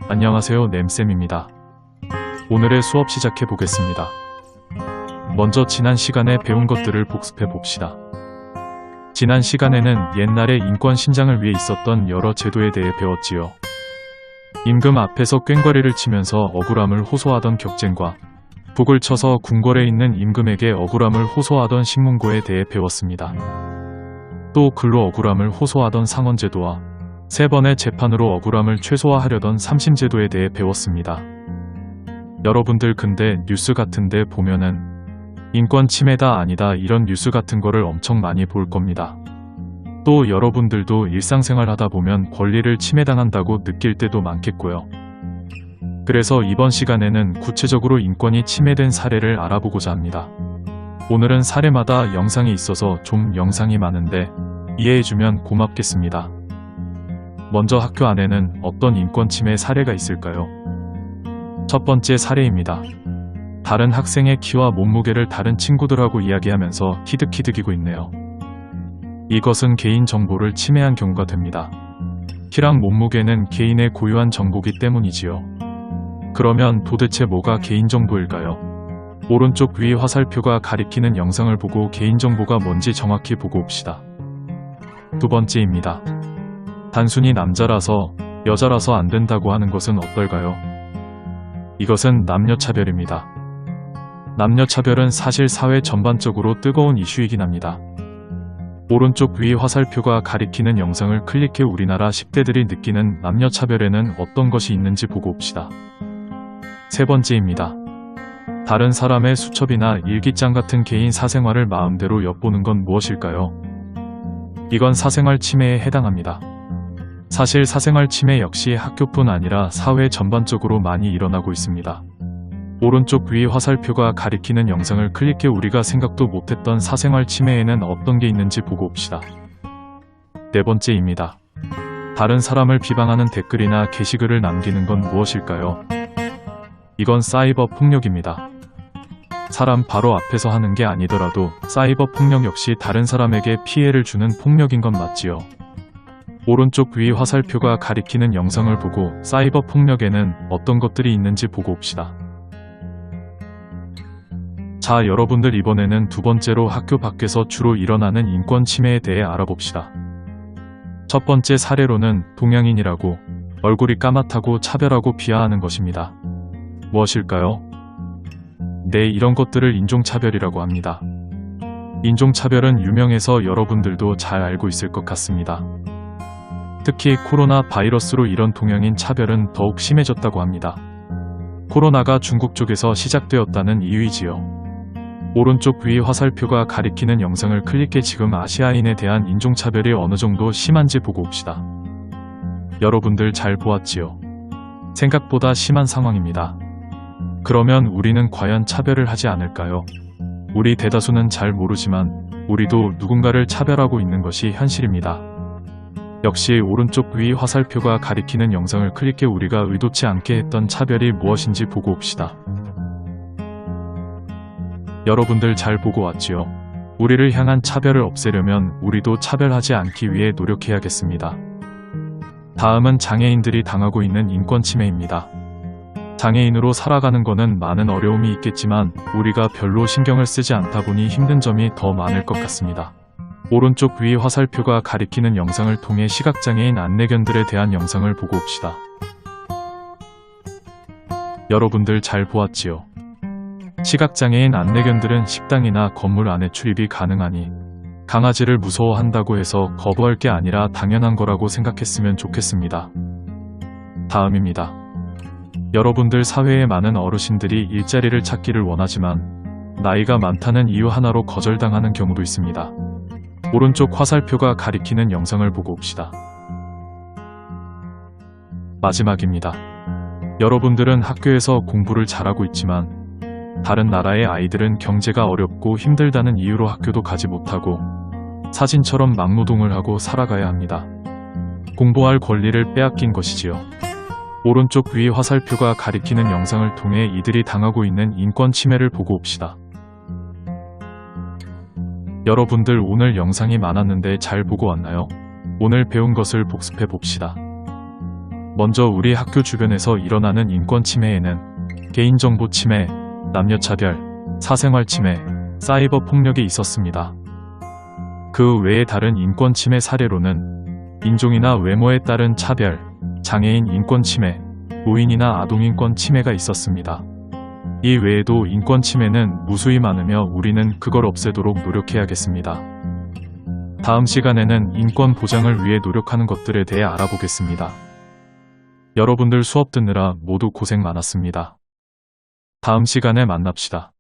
안녕하세요, 램쌤입니다. 오늘의 수업 시작해 보겠습니다. 먼저 지난 시간에 배운 것들을 복습해 봅시다. 지난 시간에는 옛날에 인권 신장을 위해 있었던 여러 제도에 대해 배웠지요. 임금 앞에서 꽹과리를 치면서 억울함을 호소하던 격쟁과 북을 쳐서 궁궐에 있는 임금에게 억울함을 호소하던 식문고에 대해 배웠습니다. 또 글로 억울함을 호소하던 상원제도와 3번의 재판으로 억울함을 최소화하려던 삼심제도에 대해 배웠습니다. 여러분들 근데 뉴스 같은데 보면은 인권 침해다 아니다 이런 뉴스 같은 거를 엄청 많이 볼 겁니다. 또 여러분들도 일상생활 하다 보면 권리를 침해당한다고 느낄 때도 많겠고요. 그래서 이번 시간에는 구체적으로 인권이 침해된 사례를 알아보고자 합니다. 오늘은 사례마다 영상이 있어서 좀 영상이 많은데 이해해주면 고맙겠습니다. 먼저 학교 안에는 어떤 인권 침해 사례가 있을까요? 첫 번째 사례입니다. 다른 학생의 키와 몸무게를 다른 친구들하고 이야기하면서 키득키득이고 있네요. 이것은 개인 정보를 침해한 경우가 됩니다. 키랑 몸무게는 개인의 고유한 정보기 때문이지요. 그러면 도대체 뭐가 개인정보일까요? 오른쪽 위 화살표가 가리키는 영상을 보고 개인정보가 뭔지 정확히 보고 옵시다. 두 번째입니다. 단순히 남자라서 여자라서 안 된다고 하는 것은 어떨까요? 이것은 남녀차별입니다. 남녀차별은 사실 사회 전반적으로 뜨거운 이슈이긴 합니다. 오른쪽 위 화살표가 가리키는 영상을 클릭해 우리나라 10대들이 느끼는 남녀차별에는 어떤 것이 있는지 보고 옵시다. 세 번째입니다. 다른 사람의 수첩이나 일기장 같은 개인 사생활을 마음대로 엿보는 건 무엇일까요? 이건 사생활 침해에 해당합니다. 사실 사생활 침해 역시 학교뿐 아니라 사회 전반적으로 많이 일어나고 있습니다. 오른쪽 위 화살표가 가리키는 영상을 클릭해 우리가 생각도 못했던 사생활 침해에는 어떤 게 있는지 보고 옵시다. 네 번째입니다. 다른 사람을 비방하는 댓글이나 게시글을 남기는 건 무엇일까요? 이건 사이버 폭력입니다. 사람 바로 앞에서 하는 게 아니더라도 사이버 폭력 역시 다른 사람에게 피해를 주는 폭력인 건 맞지요. 오른쪽 위 화살표가 가리키는 영상을 보고 사이버 폭력에는 어떤 것들이 있는지 보고 옵시다. 자, 여러분들 이번에는 두 번째로 학교 밖에서 주로 일어나는 인권 침해에 대해 알아봅시다. 첫 번째 사례로는 동양인이라고 얼굴이 까맣다고 차별하고 비하하는 것입니다. 무엇일까요? 네, 이런 것들을 인종차별이라고 합니다. 인종차별은 유명해서 여러분들도 잘 알고 있을 것 같습니다. 특히 코로나 바이러스로 이런 동양인 차별은 더욱 심해졌다고 합니다. 코로나가 중국 쪽에서 시작되었다는 이유이지요. 오른쪽 위 화살표가 가리키는 영상을 클릭해 지금 아시아인에 대한 인종차별이 어느 정도 심한지 보고 옵시다. 여러분들 잘 보았지요? 생각보다 심한 상황입니다. 그러면 우리는 과연 차별을 하지 않을까요? 우리 대다수는 잘 모르지만 우리도 누군가를 차별하고 있는 것이 현실입니다. 역시 오른쪽 위 화살표가 가리키는 영상을 클릭해 우리가 의도치 않게 했던 차별이 무엇인지 보고 옵시다. 여러분들 잘 보고 왔지요? 우리를 향한 차별을 없애려면 우리도 차별하지 않기 위해 노력해야겠습니다. 다음은 장애인들이 당하고 있는 인권 침해입니다. 장애인으로 살아가는 거는 많은 어려움이 있겠지만 우리가 별로 신경을 쓰지 않다 보니 힘든 점이 더 많을 것 같습니다. 오른쪽 위 화살표가 가리키는 영상을 통해 시각장애인 안내견들에 대한 영상을 보고 옵시다. 여러분들 잘 보았지요? 시각장애인 안내견들은 식당이나 건물 안에 출입이 가능하니 강아지를 무서워한다고 해서 거부할 게 아니라 당연한 거라고 생각했으면 좋겠습니다. 다음입니다. 여러분들 사회의 많은 어르신들이 일자리를 찾기를 원하지만 나이가 많다는 이유 하나로 거절당하는 경우도 있습니다. 오른쪽 화살표가 가리키는 영상을 보고 옵시다. 마지막입니다. 여러분들은 학교에서 공부를 잘하고 있지만 다른 나라의 아이들은 경제가 어렵고 힘들다는 이유로 학교도 가지 못하고 사진처럼 막노동을 하고 살아가야 합니다. 공부할 권리를 빼앗긴 것이지요. 오른쪽 위 화살표가 가리키는 영상을 통해 이들이 당하고 있는 인권 침해를 보고 옵시다. 여러분들 오늘 영상이 많았는데 잘 보고 왔나요? 오늘 배운 것을 복습해 봅시다. 먼저 우리 학교 주변에서 일어나는 인권 침해에는 개인정보 침해, 남녀차별, 사생활 침해, 사이버 폭력이 있었습니다. 그 외에 다른 인권 침해 사례로는 인종이나 외모에 따른 차별, 장애인 인권 침해, 노인이나 아동인권 침해가 있었습니다. 이 외에도 인권 침해는 무수히 많으며 우리는 그걸 없애도록 노력해야겠습니다. 다음 시간에는 인권 보장을 위해 노력하는 것들에 대해 알아보겠습니다. 여러분들 수업 듣느라 모두 고생 많았습니다. 다음 시간에 만납시다.